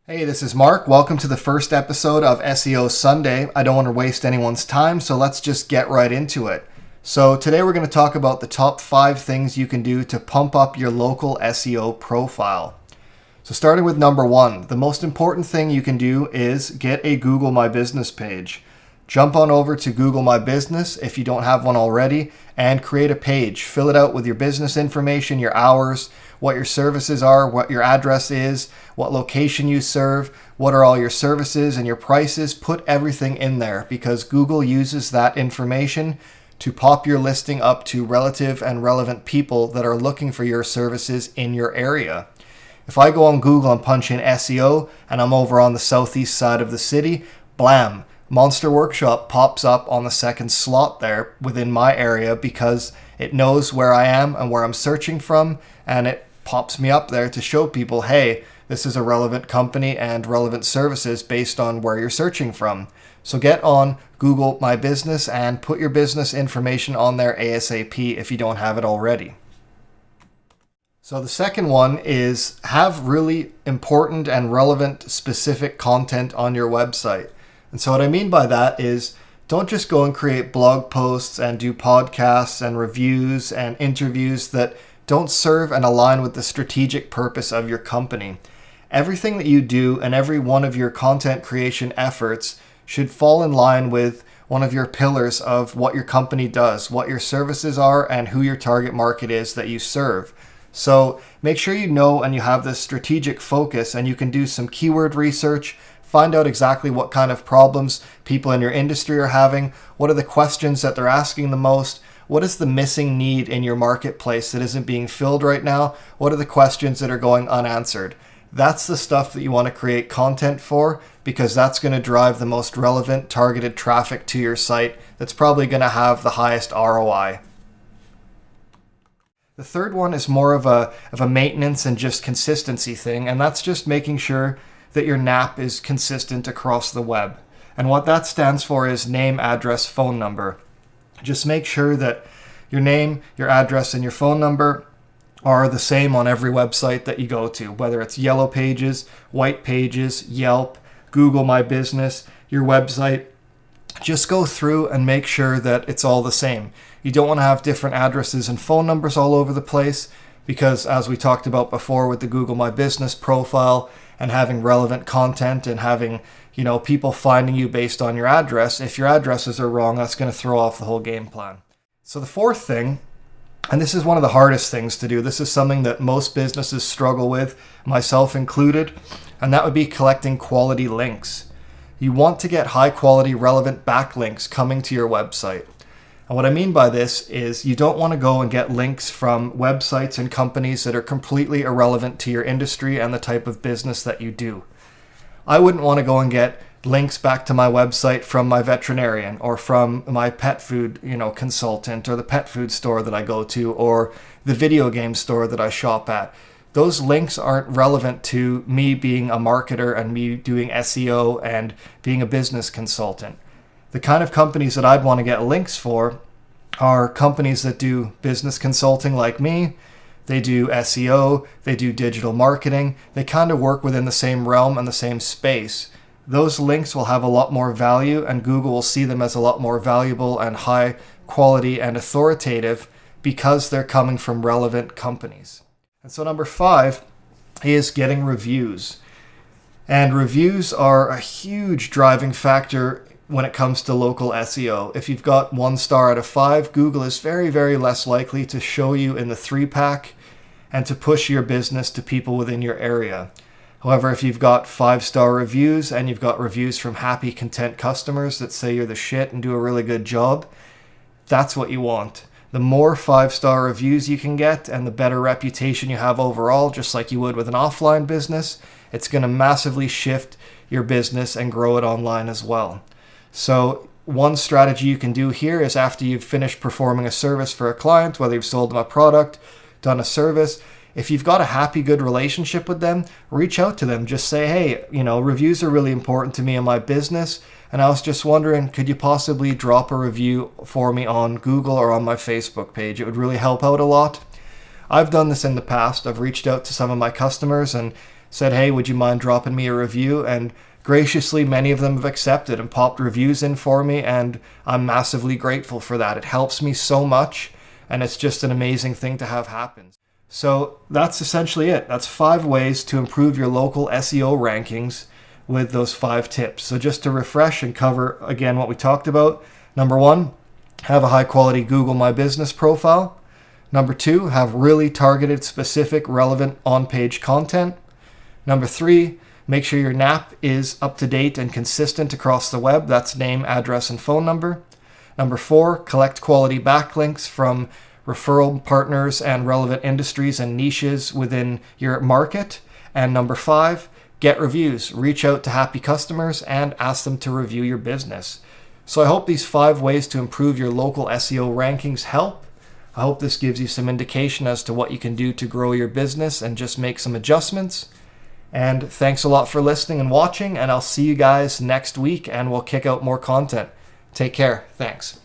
Hey, this is Mark. Welcome to the first episode of SEO Sunday. I don't want to waste anyone's time, so let's just get right into it. So today we're going to talk about the top 5 things you can do to pump up your local SEO profile. So starting with number 1, the most important thing you can do is get a Google My Business page. Jump on over to Google My Business if you don't have one already and create a page. Fill it out with your business information, your hours, what your services are, what your address is, what location you serve, what are all your services and your prices. Put everything in there because Google uses that information to pop your listing up to relative and relevant people that are looking for your services in your area. If I go on Google and punch in SEO and I'm over on the southeast side of the city, blam, Monster Workshop pops up on the second slot there within my area because it knows where I am and where I'm searching from, and it pops me up there to show people, hey, this is a relevant company and relevant services based on where you're searching from. So get on Google My Business and put your business information on there ASAP if you don't have it already. So the second one is have really important and relevant specific content on your website. And so what I mean by that is don't just go and create blog posts and do podcasts and reviews and interviews that don't serve and align with the strategic purpose of your company. Everything that you do and every one of your content creation efforts should fall in line with one of your pillars of what your company does, what your services are, and who your target market is that you serve. So make sure you know and you have this strategic focus, and you can do some keyword research. Find out exactly what kind of problems people in your industry are having. What are the questions that they're asking the most? What is the missing need in your marketplace that isn't being filled right now? What are the questions that are going unanswered? That's the stuff that you want to create content for, because that's going to drive the most relevant targeted traffic to your site that's probably going to have the highest ROI. The third one is more of a maintenance and just consistency thing, and that's just making sure that your NAP is consistent across the web. And what that stands for is name, address, phone number. Just make sure that your name, your address, and your phone number are the same on every website that you go to, whether it's Yellow Pages, White Pages, Yelp, Google My Business, your website. Just go through and make sure that it's all the same. You don't want to have different addresses and phone numbers all over the place because, as we talked about before with the Google My Business profile and having relevant content and having, people finding you based on your address, if your addresses are wrong, that's going to throw off the whole game plan. So the fourth thing, and this is one of the hardest things to do, this is something that most businesses struggle with, myself included, and that would be collecting quality links. You want to get high quality, relevant backlinks coming to your website. And what I mean by this is you don't want to go and get links from websites and companies that are completely irrelevant to your industry and the type of business that you do. I wouldn't want to go and get links back to my website from my veterinarian or from my pet food, consultant, or the pet food store that I go to, or the video game store that I shop at. Those links aren't relevant to me being a marketer and me doing SEO and being a business consultant. The kind of companies that I'd want to get links for are companies that do business consulting like me. They do SEO, they do digital marketing. They kind of work within the same realm and the same space. Those links will have a lot more value, and Google will see them as a lot more valuable and high quality and authoritative because they're coming from relevant companies. And so number 5 is getting reviews. And reviews are a huge driving factor when it comes to local SEO. If you've got 1 star out of 5, Google is very, very less likely to show you in the 3-pack and to push your business to people within your area. However, if you've got 5-star reviews and you've got reviews from happy, content customers that say you're the shit and do a really good job, that's what you want. The more 5-star reviews you can get and the better reputation you have overall, just like you would with an offline business, it's going to massively shift your business and grow it online as well. So one strategy you can do here is after you've finished performing a service for a client, whether you've sold them a product, done a service, if you've got a happy, good relationship with them, reach out to them. Just say, hey, reviews are really important to me in my business. And I was just wondering, could you possibly drop a review for me on Google or on my Facebook page? It would really help out a lot. I've done this in the past. I've reached out to some of my customers and said, hey, would you mind dropping me a review? And graciously, many of them have accepted and popped reviews in for me, and I'm massively grateful for that. It helps me so much, and it's just an amazing thing to have happen. So that's essentially it. That's 5 ways to improve your local SEO rankings with those 5 tips. So just to refresh and cover again what we talked about. Number 1, have a high quality Google My Business profile. Number 2, have really targeted, specific, relevant on-page content. Number 3, make sure your NAP is up to date and consistent across the web. That's name, address, and phone number. Number 4, collect quality backlinks from referral partners and relevant industries and niches within your market. And number 5, get reviews. Reach out to happy customers and ask them to review your business. So I hope these 5 ways to improve your local SEO rankings help. I hope this gives you some indication as to what you can do to grow your business and just make some adjustments. And thanks a lot for listening and watching, and I'll see you guys next week, and we'll kick out more content. Take care. Thanks.